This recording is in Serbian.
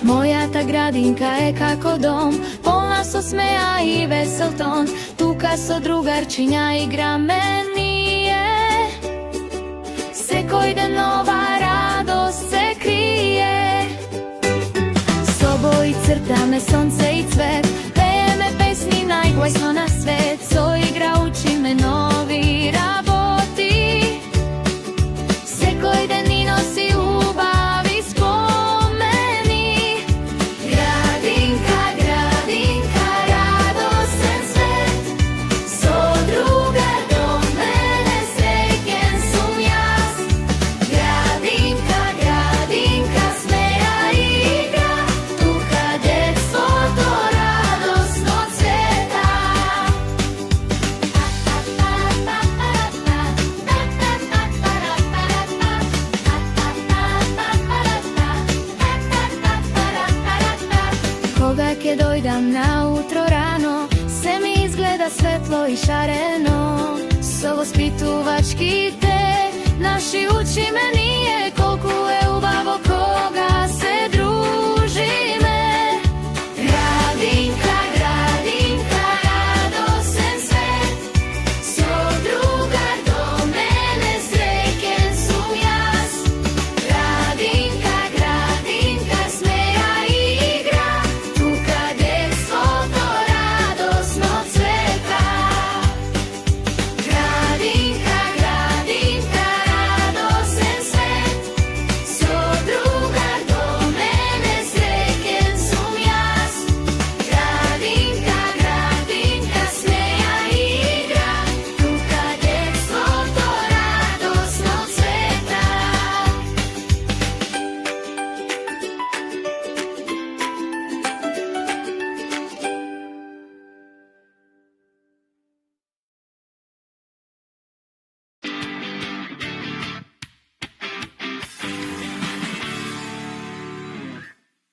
Moja ta gradinka je kako dom, polna so smeja i vesel ton. Tuka so drugarčinja igra menije, se kojde nova radost se krije. Soboj crta me sonce i cvet, peje me pesni najglasno na svet. So igra uči me novi raboti, se kojde ni nosi ljubavi spomeni. Gradinka, gradinka, radosten svet, so drugar do mene, srećen sum jas. Gradinka, gradinka, smeja igra, tuka detstvo to radosno cveta. Koga ke dojdam na utro rano, se mi izgleda svetlo i šareno. Sovo spituvački te, naši uči me nije koliko je